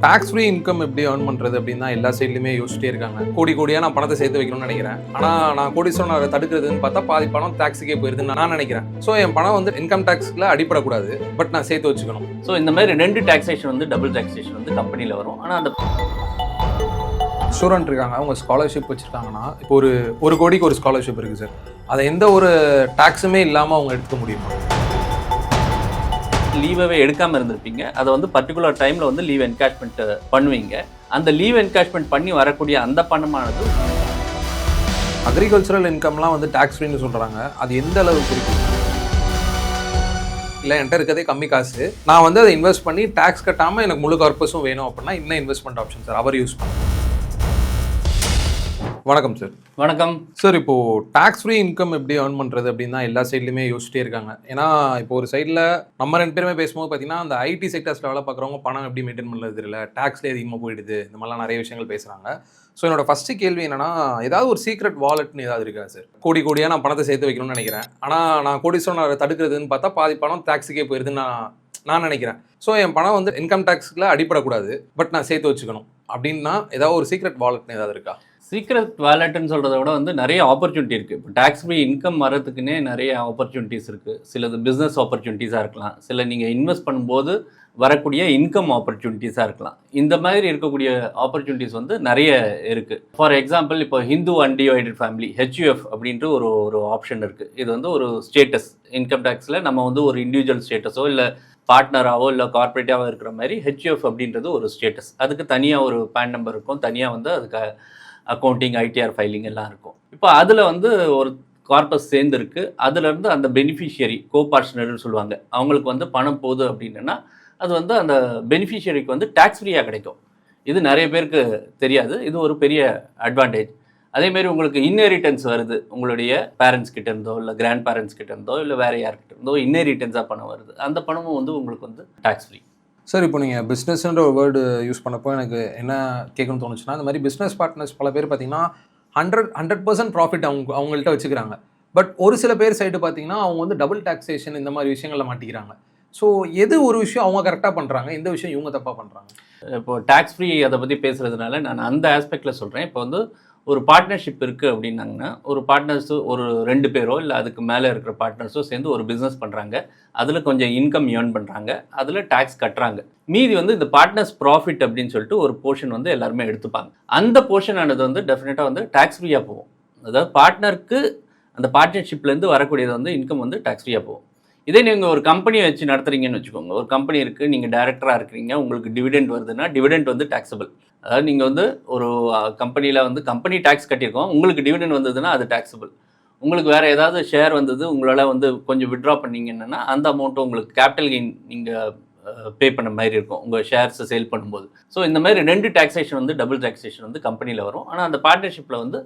Tax free income எப்படி earn பண்ணுறது அப்படின்னு தான் எல்லா சைட்லையுமே யோசிச்சிட்டே இருக்காங்க. கோடி கோடியாக நான் பணத்தை சேர்த்து வைக்கணும்னு நினைக்கிறேன். ஆனால் நான் கோடீஸ்வரன் அதை தடுக்கிறதுன்னு பார்த்தா பாதி பணம் டாக்ஸுக்கே போயிருதுன்னு நான் நினைக்கிறேன். ஸோ என் பணம் வந்து இன்கம் டாக்ஸில் அடிப்படக்கூடாது, பட் நான் சேர்த்து வச்சுக்கணும். ஸோ இந்த மாதிரி 2 டாக்ஸேஷன் வந்து டபுள் டாக்ஸேஷன் வந்து கம்பெனியில் வரும். ஆனால் அந்த ஸ்டூடெண்ட் இருக்காங்க, அவங்க ஸ்காலர்ஷிப் வச்சுருக்காங்கன்னா இப்போ ஒரு கோடிக்கு ஒரு ஸ்காலர்ஷிப் இருக்குது சார். அதை எந்த ஒரு டாக்ஸுமே இல்லாமல் அவங்க எடுத்துக்க முடியுமா? லீவே எடுக்காமல் இருந்திருப்பீங்க, அதை வந்து பர்டிகுலர் டைமில் வந்து லீவ் என்கேஷ்மெண்ட் பண்ணுவீங்க. அந்த லீவ் என்கேஷ்மெண்ட் பண்ணி வரக்கூடிய அந்த பணமானது அக்ரிகல்ச்சரல் இன்கம்லாம் வந்து டாக்ஸ் ஃப்ரீன்னு சொல்கிறாங்க. அது எந்த அளவுக்கு இருக்கு? இல்லை என்கிட்ட இருக்கிறதே கம்மி காசு, நான் வந்து அதை இன்வெஸ்ட் பண்ணி டாக்ஸ் கட்டாமல் எனக்கு முழு கார்பஸும் வேணும் அப்படின்னா என்ன இன்வெஸ்ட்மெண்ட் ஆப்ஷன் சார் அவர் யூஸ் பண்ணுறேன்? வணக்கம் சார். வணக்கம் சார். இப்போது டாக்ஸ் ஃப்ரீ இன்கம் எப்படி ஏர்ன் பண்ணுறது அப்படின்னு தான் எல்லா சைட்லையுமே யோசிச்சிட்டே இருக்காங்க. ஏன்னா இப்போ ஒரு சைடில் நம்ம 2 பேருமே பேசும்போது பார்த்தீங்கன்னா அந்த ஐடி செக்டர்ஸில் வேலை பார்க்குறவங்க பணம் எப்படி மெயின்டைன் பண்ணுறது தெரியல, டாக்ஸ்லேயே அதிகமாக போயிடுது, இந்த மாதிரிலாம் நிறைய விஷயங்கள் பேசுகிறாங்க. ஸோ என்னோட ஃபஸ்ட்டு கேள்வி என்னன்னா, ஏதாவது ஒரு சீக்ரெட் வாலெட்னு ஏதாவது இருக்கா சார்? கோடியாக நான் பணத்தை சேர்த்து வைக்கணும்னு நினைக்கிறேன். ஆனால் நான் கோடீஸ்வரன் அதை தடுக்கிறதுன்னு பார்த்தா பாதி பணம் டாக்ஸுக்கே போயிருதுன்னு நான் நினைக்கிறேன். ஸோ என் பணம் வந்து இன்கம் டாக்ஸில் அடிப்படக்கூடாது, பட் நான் சேர்த்து வச்சுக்கணும் அப்படின்னா ஏதாவது ஒரு சீக்ரெட் வாலெட்னு ஏதாவது இருக்கா? சீக்ரெட் வேலெட்னு சொல்கிறத விட வந்து நிறைய ஆப்பர்ச்சுனிட்டி இருக்குது. இப்போ டாக்ஸ் ஃப்ரீ இன்கம் வரதுக்குன்னே நிறைய ஆப்பர்ச்சுனிட்டிஸ் இருக்குது. சிலது பிஸ்னஸ் ஆப்பர்ச்சுனிட்டிஸாக இருக்கலாம், சில நீங்கள் இன்வெஸ்ட் பண்ணும்போது வரக்கூடிய இன்கம் ஆப்பர்ச்சுனிட்டிஸாக இருக்கலாம். இந்த மாதிரி இருக்கக்கூடிய ஆப்பர்ச்சுனிட்டிஸ் வந்து நிறைய இருக்குது. ஃபார் எக்ஸாம்பிள், இப்போ ஹிந்து அன்டிவைடட் ஃபேமிலி HUF அப்படின்ட்டு ஒரு ஆப்ஷன் இருக்குது. இது வந்து ஒரு ஸ்டேட்டஸ் இன்கம் டேக்ஸில் நம்ம வந்து ஒரு இண்டிவிஜுவல் ஸ்டேட்டஸோ இல்லை பார்ட்னராகவோ இல்லை கார்பரேட்டாகவோ இருக்கிற மாதிரி HUF அப்படின்றது ஒரு ஸ்டேட்டஸ். அதுக்கு தனியாக ஒரு பேன் நம்பர் இருக்கும், தனியாக வந்து அதுக்கு அக்கௌண்டிங் ITR ஃபைலிங் எல்லாம் இருக்கும். இப்போ அதில் வந்து ஒரு கார்பஸ் சேர்ந்துருக்கு. அதுலேருந்து அந்த பெனிஃபிஷியரி கோபார்ட்னர்னு சொல்லுவாங்க, அவங்களுக்கு வந்து பணம் போகுது அப்படின்னா அது வந்து அந்த பெனிஃபிஷியரிக்கு வந்து டாக்ஸ் ஃப்ரீயாக கிடைக்கும். இது நிறைய பேருக்கு தெரியாது, இது ஒரு பெரிய அட்வான்டேஜ். அதேமாரி உங்களுக்கு இன்ஹெரிட்டன்ஸ் வருது, உங்களுடைய பேரண்ட்ஸ் கிட்ட இருந்தோ இல்லை கிராண்ட் பேரண்ட்ஸ் கிட்ட இருந்தோ இல்லை வேறு யார்கிட்ட இருந்தோ இன்ஹெரிட்டன்ஸாக பணம் வருது, அந்த பணமும் வந்து உங்களுக்கு வந்து டாக்ஸ் ஃப்ரீ. சார், இப்போ நீங்கள் பிஸ்னஸ்ன்ற ஒரு வேர்டு யூஸ் பண்ணப்போ எனக்கு என்ன கேட்கணும்னு தோணுச்சுன்னா, இந்த மாதிரி பிஸ்னஸ் பார்ட்னர்ஸ் பல பேர் பார்த்தீங்கன்னா 100% ப்ராஃபிட் அவங்கள்ட்ட வச்சுக்கிறாங்க. பட் ஒரு சில பேர் சைடு பார்த்தீங்கன்னா அவங்க வந்து டபுள் டாக்ஸேஷன் இந்த மாதிரி விஷயங்களில் மாட்டிக்கிறாங்க. ஸோ எது ஒரு விஷயம் அவங்க கரெக்டாக பண்ணுறாங்க, எந்த விஷயம் இவங்க தப்பாக பண்ணுறாங்க? இப்போ டாக்ஸ் ஃப்ரீ அதை பற்றி பேசுகிறதுனால நான் அந்த ஆஸ்பெக்டில் சொல்கிறேன். இப்போ வந்து ஒரு பார்ட்னர்ஷிப் இருக்குது அப்படின்னாங்கன்னா, ஒரு பார்ட்னர்ஸு ஒரு 2 பேரோ இல்லை அதுக்கு மேலே இருக்கிற பார்ட்னர்ஸோ சேர்ந்து ஒரு பிஸ்னஸ் பண்ணுறாங்க, அதில் கொஞ்சம் இன்கம் ஏர்ன் பண்ணுறாங்க, அதில் டேக்ஸ் கட்டுறாங்க. மீதி வந்து இந்த பார்ட்னர்ஸ் ப்ராஃபிட் அப்படின்னு சொல்லிட்டு ஒரு போர்ஷன் வந்து எல்லாருமே எடுத்துப்பாங்க. அந்த போர்ஷன் ஆனது வந்து டெஃபினட்டாக வந்து டேக்ஸ் ஃப்ரீயாக போகும். அதாவது பார்ட்னருக்கு அந்த பார்ட்னர்ஷிப்லேருந்து வரக்கூடியது வந்து இன்கம் வந்து டேக்ஸ் ஃப்ரீயாக போகும். இதே நீங்கள் ஒரு கம்பெனியை வச்சு நடத்துறீங்கன்னு வச்சுக்கோங்க, ஒரு கம்பெனி இருக்குது, நீங்கள் டைரக்டராக இருக்கிறீங்க, உங்களுக்கு டிவிடெண்ட் வருதுன்னா டிவிடெண்ட் வந்து டேக்ஸபிள். அதாவது நீங்கள் வந்து ஒரு கம்பெனியில் வந்து கம்பெனி டேக்ஸ் கட்டியிருக்கோம், உங்களுக்கு டிவிடெண்ட் வந்ததுன்னா அது டேக்ஸபிள். உங்களுக்கு வேறு ஏதாவது ஷேர் வந்தது, உங்களால் வந்து கொஞ்சம் விட்ரா பண்ணிங்கன்னா அந்த அமௌண்ட்டு உங்களுக்கு கேபிட்டல் கெயின் நீங்கள் பே பண்ண மாதிரி இருக்கும் உங்கள் ஷேர்ஸை சேல் பண்ணும்போது. ஸோ இந்த மாதிரி 2 டாக்ஸேஷன் வந்து டபுள் டாக்ஸேஷன் வந்து கம்பெனியில் வரும். ஆனால் அந்த பார்ட்னர்ஷிப்பில் வந்து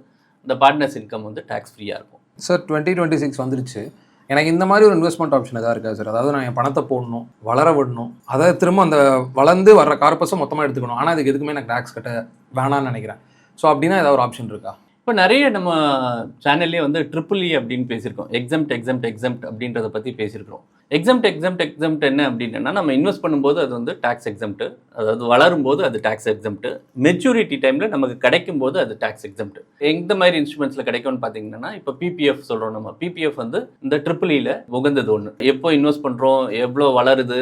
இந்த பார்ட்னர்ஸ் இன்கம் வந்து டேக்ஸ் ஃப்ரீயாக இருக்கும். சார், 2026 வந்துருச்சு, எனக்கு இந்த மாதிரி ஒரு இன்வெஸ்ட்மெண்ட் ஆப்ஷன் எதாவது இருக்கா சார்? அதாவது நான் என் பணத்தை போடணும், வளர விடணும், அதை திரும்ப அந்த வளர்ந்து வர்ற கார்பஸை மொத்தமாக எடுத்துக்கணும், ஆனால் அதுக்கு எதுக்குமே எனக்கு டேக்ஸ் கட்ட வேணான்னு நினைக்கிறேன். ஸோ அப்படின்னா ஏதாவது ஒரு ஆப்ஷன் இருக்கா? இப்போ நிறைய நம்ம சேனல்லே வந்து EEE அப்படின்னு பேசியிருக்கோம், எக்ஸம்ட் அப்படின்றத பற்றி பேசியிருக்கிறோம். எக்ஸம்ட் என்ன அப்படின்னா, நம்ம இன்வெஸ்ட் பண்ணும்போது அது வந்து டேக்ஸ் எக்ஸம்ட், அதாவது வளரும்போது அது டேக்ஸ் எக்ஸம்ட், மெச்சூரிட்டி டைமில் நமக்கு கிடைக்கும் போது அது டேக்ஸ் எக்ஸம்ட். எந்த மாதிரி இன்ஸ்ட்ருமெண்ட்ஸில் கிடைக்கும்னு பார்த்தீங்கன்னா, இப்போ PPF சொல்கிறோம், நம்ம PPF வந்து இந்த EEEல உகந்தது ஒன்று. எப்போ இன்வெஸ்ட் பண்ணுறோம், எவ்வளோ வளருது,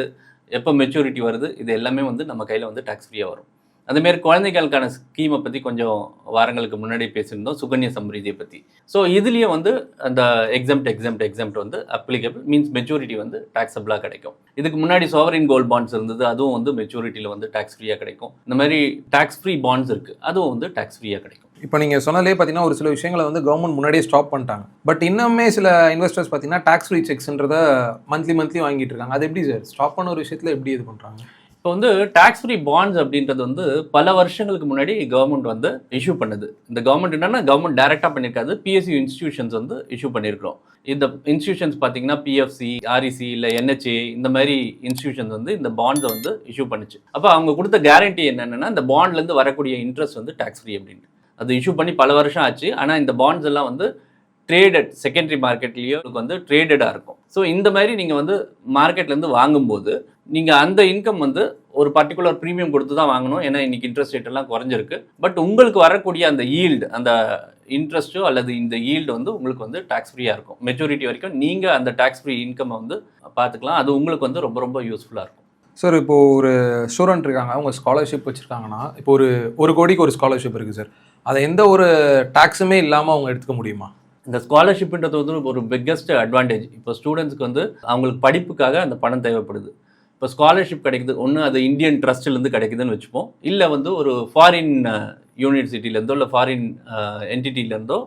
எப்போ மெச்சூரிட்டி வருது, இது எல்லாமே வந்து நம்ம கையில் வந்து டேக்ஸ் ஃப்ரீயாக வரும். அதேமாரி குழந்தைகளுக்கான ஸ்கீமை பற்றி கொஞ்சம் வாரங்களுக்கு முன்னாடி பேசியிருந்தோம், சுகன்யா சம்ரிதியை பற்றி. ஸோ இதுலேயே வந்து அந்த எக்ஸம்ட் வந்து அப்ளிகபிள், மீன்ஸ் மெச்சூரிட்டி வந்து டாக்ஸபிளாக கிடைக்கும். இதுக்கு முன்னாடி சாவரின் கோல்ட் பாண்ட்ஸ் இருந்தது, அதுவும் வந்து மெச்சூரிட்டியில் வந்து டாக்ஸ் ஃப்ரீயாக கிடைக்கும். இந்த மாதிரி டாக்ஸ் ஃப்ரீ பாண்ட்ஸ் இருக்குது, அதுவும் வந்து டாக்ஸ் ஃப்ரீயாக கிடைக்கும். இப்போ நீங்கள் சொன்னாலே பார்த்தீங்கன்னா ஒரு சில விஷயங்களை வந்து கவர்மெண்ட் முன்னாடியே ஸ்டாப் பண்ணிட்டாங்க. பட் இன்னுமே சில இன்வெஸ்டர்ஸ் பார்த்தீங்கன்னா டாக்ஸ் ஃப்ரீ செக்ஸ்ன்றதை மந்த்லி வாங்கிட்டு இருக்காங்க. அது எப்படி சார் ஸ்டாப் பண்ண ஒரு விஷயத்தில் எப்படி இது பண்ணுறாங்க? இப்போ வந்து டாக்ஸ் ஃப்ரீ பாண்ட்ஸ் அப்படின்றது வந்து பல வருஷங்களுக்கு முன்னாடி கவர்மெண்ட் வந்து இஷ்யூ பண்ணுது. இந்த கவர்மெண்ட் என்னன்னா, கவர்மெண்ட் டைரெக்டாக பண்ணியிருக்காது, PSU இன்ஸ்டிடியூஷன்ஸ் வந்து இஷ்யூ பண்ணியிருக்கிறோம். இந்த இன்ஸ்டிடியூஷன்ஸ் பார்த்தீங்கன்னா PFC, REC இல்லை NHA இந்த மாதிரி இன்ஸ்டிடியூஷன்ஸ் வந்து இந்த பாண்ட்ஸை வந்து இஷ்யூ பண்ணுச்சு. அப்போ அவங்க கொடுத்த கேரண்டி என்னென்னா, இந்த பாண்ட்லேருந்து வரக்கூடிய இன்ட்ரெஸ்ட் வந்து டாக்ஸ் ஃப்ரீ அப்படின்ட்டு. அது இஷ்யூ பண்ணி பல வருஷம் ஆச்சு. ஆனால் இந்த பாண்ட்ஸ் எல்லாம் வந்து ட்ரேடட் செகண்டரி மார்க்கெட்லேயோ வந்து ட்ரேடடாக இருக்கும். ஸோ இந்த மாதிரி நீங்கள் வந்து மார்க்கெட்லேருந்து வாங்கும்போது நீங்கள் அந்த இன்கம் வந்து ஒரு பர்டிகுலர் ப்ரீமியம் கொடுத்து தான் வாங்கணும். ஏன்னா இன்னைக்கு இன்ட்ரெஸ்ட் ரேட் எல்லாம் குறைஞ்சிருக்கு. பட் உங்களுக்கு வரக்கூடிய அந்த ஈல்டு, அந்த இன்ட்ரெஸ்ட்டோ அல்லது இந்த ஈல்டு வந்து உங்களுக்கு வந்து டேக்ஸ் ஃப்ரீயாக இருக்கும். மெச்சூரிட்டி வரைக்கும் நீங்கள் அந்த டேக்ஸ் ஃப்ரீ இன்கம் வந்து பார்த்துக்கலாம். அது உங்களுக்கு வந்து ரொம்ப ரொம்ப யூஸ்ஃபுல்லாக இருக்கும். சார் இப்போ ஒரு ஸ்டூடெண்ட் இருக்காங்க, அவங்க ஸ்காலர்ஷிப் வச்சுருக்காங்கன்னா, இப்போ ஒரு கோடிக்கு ஒரு ஸ்காலர்ஷிப் இருக்குது சார், அதை எந்த ஒரு டேக்ஸுமே இல்லாமல் அவங்க எடுத்துக்க முடியுமா? இந்த ஸ்காலர்ஷிப்ன்றது வந்து ஒரு பிக்கஸ்ட் அட்வான்டேஜ். இப்போ ஸ்டூடெண்ட்ஸ்க்கு வந்து அவங்களுக்கு படிப்புக்காக அந்த பணம் தேவைப்படுது. இப்போ ஸ்காலர்ஷிப் கிடைக்குது, ஒன்று அது இந்தியன் ட்ரஸ்ட்லேருந்து கிடைக்குதுன்னு வச்சுப்போம், இல்லை வந்து ஒரு ஃபாரின் யூனிவர்சிட்டிலேருந்தோ இல்லை ஃபாரின் என்டிட்டிலேருந்தோ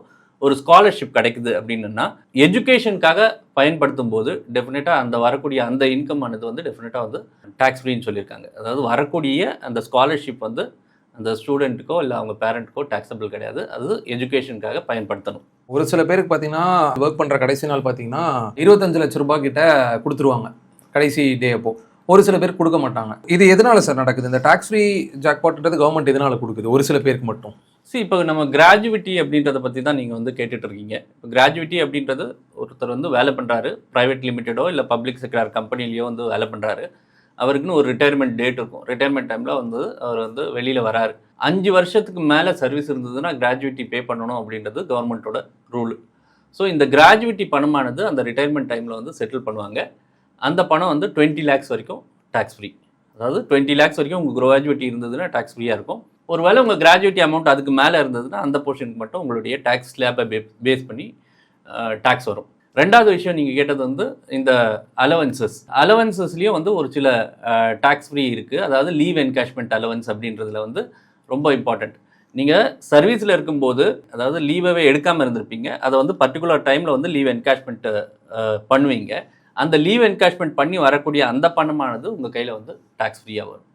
ஒரு ஸ்காலர்ஷிப் கிடைக்குது அப்படின்னா எஜுகேஷனுக்காக பயன்படுத்தும் போது டெஃபினட்டாக அந்த வரக்கூடிய அந்த இன்கம் ஆனது வந்து டெஃபினட்டாக வந்து டேக்ஸ் ஃப்ரீன்னு சொல்லியிருக்காங்க. அதாவது வரக்கூடிய அந்த ஸ்காலர்ஷிப் வந்து அந்த ஸ்டூடெண்ட்டுக்கோ இல்லை அவங்க பேரண்ட்டுக்கோ டேக்ஸபிள் கிடையாது. அது எஜுகேஷனுக்காக பயன்படுத்தணும். ஒரு சில பேருக்கு பார்த்தீங்கன்னா ஒர்க் பண்ணுற கடைசி நாள் பார்த்தீங்கன்னா 25 லட்ச ரூபாய் கிட்ட கொடுத்துருவாங்க கடைசி டே. அப்போ ஒரு சில பேர் கொடுக்க மாட்டாங்க. இது எதனால சார் நடக்குது? இந்த டேக்ஸ் ஃப்ரீ ஜாக்பாட்ன்றது கவர்மெண்ட் எதனால கொடுக்குது ஒரு சில பேருக்கு மட்டும்? இப்போ நம்ம கிராஜுவிட்டி அப்படின்றத பற்றி தான் நீங்கள் வந்து கேட்டுட்டு இருக்கீங்க. இப்போ கிராஜுவிட்டி அப்படின்றது ஒருத்தர் வந்து வேலை பண்ணுறாரு, ப்ரைவேட் லிமிட்டடோ இல்லை பப்ளிக் செக்டார் கம்பெனிலையோ வந்து வேலை பண்ணுறாரு. அவருக்குன்னு ஒரு ரிட்டையர்மெண்ட் டேட் இருக்கும். ரிட்டையர்மெண்ட் டைமில் வந்து அவர் வந்து வெளியில் வராரு. 5 வருஷத்துக்கு மேலே சர்வீஸ் இருந்ததுன்னா கிராஜுவிட்டி பே பண்ணணும் அப்படின்றது கவர்மெண்ட்டோட ரூல். ஸோ இந்த கிராஜுவிட்டி பணமானது அந்த ரிட்டையர்மெண்ட் டைமில் வந்து செட்டில் பண்ணுவாங்க. அந்த பணம் வந்து 20 லேக்ஸ் வரைக்கும் டேக்ஸ் ஃப்ரீ. அதாவது 20 லேக்ஸ் வரைக்கும் உங்கள் கிராஜுவிட்டி இருந்ததுன்னா டேக்ஸ் ஃப்ரீயாக இருக்கும். ஒருவேளை உங்கள் கிராஜுவிட்டி அமௌண்ட் அதுக்கு மேலே இருந்ததுன்னா அந்த போர்ஷனுக்கு மட்டும் உங்களுடைய டேக்ஸ் ஸ்லாப்பை பேஸ் பண்ணி டேக்ஸ் வரும். ரெண்டாவது விஷயம் நீங்கள் கேட்டது வந்து இந்த அலவன்சஸ்லேயும் வந்து ஒரு சில டேக்ஸ் ஃப்ரீ இருக்குது. அதாவது லீவ் என்கேஷ்மெண்ட் அலவன்ஸ் அப்படின்றதுல வந்து ரொம்ப இம்பார்ட்டண்ட். நீங்கள் சர்வீஸில் இருக்கும்போது அதாவது லீவவே எடுக்காமல் இருந்திருப்பீங்க, அதை வந்து பர்டிகுலர் டைமில் வந்து லீவ் என்கேஷ்மெண்ட்டு பண்ணுவீங்க. அந்த லீவ் என்கேஷ்மெண்ட் பண்ணி வரக்கூடிய அந்த பணமானது உங்கள் கையில் வந்து டேக்ஸ் ஃப்ரீயாக வரும்.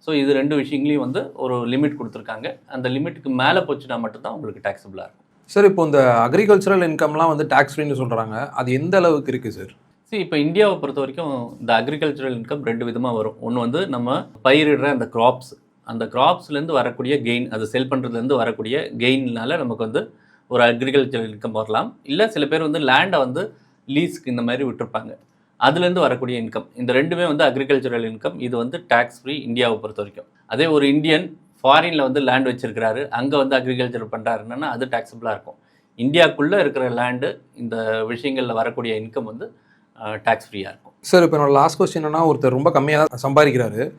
ஸோ இது 2 விஷயங்களையும் வந்து ஒரு லிமிட் கொடுத்துருக்காங்க. அந்த லிமிட்டுக்கு மேலே போச்சுன்னா மட்டும்தான் உங்களுக்கு டேக்ஸபிளாக இருக்கும். சார் இப்போ இந்த அக்ரிகல்ச்சரல் இன்கம்லாம் வந்து டேக்ஸ் ஃப்ரீன்னு சொல்கிறாங்க, அது எந்த அளவுக்கு இருக்குது சார்? இப்போ இந்தியாவை பொறுத்த வரைக்கும் இந்த அக்ரிகல்ச்சரல் இன்கம் 2 விதமாக வரும். ஒன்று வந்து நம்ம பயிரிடுற அந்த கிராப்ஸ், அந்த கிராப்ஸ்லேருந்து வரக்கூடிய கெயின், அது செல் பண்ணுறதுலேருந்து வரக்கூடிய கெயின்னால நமக்கு வந்து ஒரு அக்ரிகல்ச்சரல் இன்கம் வரலாம். இல்லை சில பேர் வந்து லேண்டை வந்து லீஸ்க்கு இந்த மாதிரி விட்டுருப்பாங்க, அதுலேருந்து வரக்கூடிய இன்கம். இந்த 2மே வந்து அக்ரிகல்ச்சரல் இன்கம். இது வந்து டேக்ஸ் ஃப்ரீ இந்தியாவை பொறுத்த வரைக்கும். அதே ஒரு இந்தியன் ஃபாரினில் வந்து லேண்ட் வச்சிருக்கிறாரு, அங்கே வந்து அக்ரிகல்ச்சர் பண்ணுறாருன்னா அது டேக்ஸபிளாக இருக்கும். இந்தியாவுக்குள்ளே இருக்கிற லேண்டு இந்த விஷயங்களில் வரக்கூடிய இன்கம் வந்து டேக்ஸ் ஃப்ரீயாக இருக்கும். சார் இப்போ என்னோட லாஸ்ட் கொஸ்டின் என்னன்னா, ஒருத்தர் ரொம்ப கம்மியாக தான்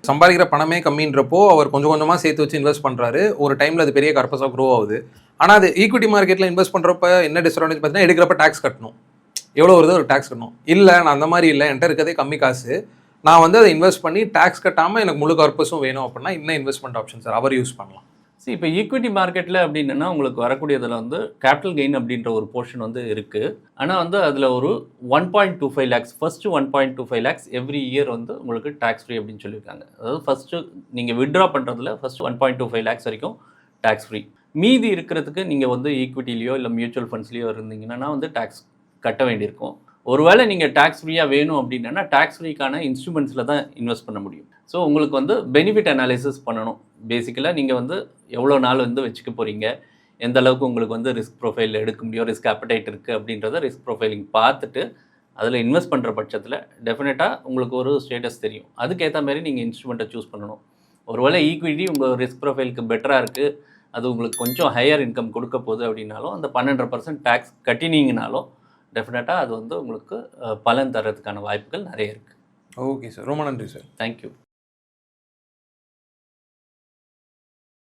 சம்பாதிக்கிற பணமே கம்மின்றப்போ அவர் கொஞ்சம் கொஞ்சமாக சேர்த்து வச்சு இன்வெஸ்ட் பண்ணுறாரு. ஒரு டைமில் அது பெரிய கர்பஸாக க்ரோ ஆகுது. ஆனால் அது ஈக்விட்டி மார்க்கெட்டில் இன்வெஸ்ட் பண்ணுறப்ப என்ன டிஸ்அட்வான்டேஜ் பார்த்தீங்கன்னா, எடுக்கிறப்ப டேக்ஸ் கட்டணும். எவ்வளோ வருது ஒரு டேக்ஸ் கட்டணும். இல்லை நான் அந்த மாதிரி இல்லை, என்கிட்ட இருக்கிறதே கம்மி காசு, நான் வந்து அதை இன்வெஸ்ட் பண்ணி டேக்ஸ் கட்டாமல் எனக்கு முழு கர்பஸும் வேணும் அப்படின்னா என்ன இன்வெஸ்ட்மெண்ட் ஆப்ஷன் சார் அவர் யூஸ் பண்ணலாம்? இப்போ ஈக்விட்டி மார்க்கெட்டில் அப்படின்னா உங்களுக்கு வரக்கூடியதில் வந்து கேபிட்டல் கெயின் அப்படின்ற ஒரு போர்ஷன் வந்து இருக்குது. ஆனால் வந்து அதில் ஒரு 1.25 lakhs, first 1.25 lakhs every year வந்து உங்களுக்கு டேக்ஸ் ஃப்ரீ அப்படின்னு சொல்லியிருக்காங்க. அதாவது ஃபஸ்ட்டு நீங்கள் வித்ட்ரா பண்ணுறதுல ஃபஸ்ட்டு 1.25 லேக்ஸ் வரைக்கும் டேக்ஸ் ஃப்ரீ. மீதி இருக்கிறதுக்கு நீங்கள் வந்து ஈக்விட்டிலையோ இல்லை மியூச்சுவல் ஃபண்ட்ஸ்லையோ இருந்தீங்கன்னா வந்து டேக்ஸ் கட்ட வேண்டியிருக்கும். ஒருவேளை நீங்கள் டேக்ஸ் ஃப்ரீயாக வேணும் அப்படின்னா டேக்ஸ் ஃப்ரீக்கான இன்ஸ்ட்ருமெண்ட்ஸில் தான் இன்வெஸ்ட் பண்ண முடியும். ஸோ உங்களுக்கு வந்து பெனிஃபிட் அனாலிசிஸ் பண்ணணும். பேசிக்கலாக நீங்கள் வந்து எவ்வளோ நாள் வந்து வச்சுக்க போகிறீங்க, எந்த அளவுக்கு உங்களுக்கு வந்து ரிஸ்க் ப்ரொஃபைல் எடுக்க முடியும், ரிஸ்க் அப்படைட் இருக்குது அப்படின்றத ரிஸ்க் ப்ரொஃபைலிங் பார்த்துட்டு அதில் இன்வெஸ்ட் பண்ணுற பட்சத்தில் டெஃபினட்டாக உங்களுக்கு ஒரு ஸ்டேட்டஸ் தெரியும். அதுக்கேற்ற மாதிரி நீங்கள் இன்ஸ்ட்ருமெண்ட்டை சூஸ் பண்ணணும். ஒருவேளை ஈக்விட்டி உங்கள் ரிஸ்க் ப்ரொஃபைலுக்கு பெட்டராக இருக்குது, அது உங்களுக்கு கொஞ்சம் ஹையர் இன்கம் கொடுக்க போகுது அப்படின்னாலும் அந்த 12% டேக்ஸ் கட்டினீங்கனாலும் டெஃபினட்டாக அது வந்து உங்களுக்கு பலன் தர்றதுக்கான வாய்ப்புகள் நிறைய இருக்குது. ஓகே சார், ரொம்ப நன்றி சார். தேங்க்யூ.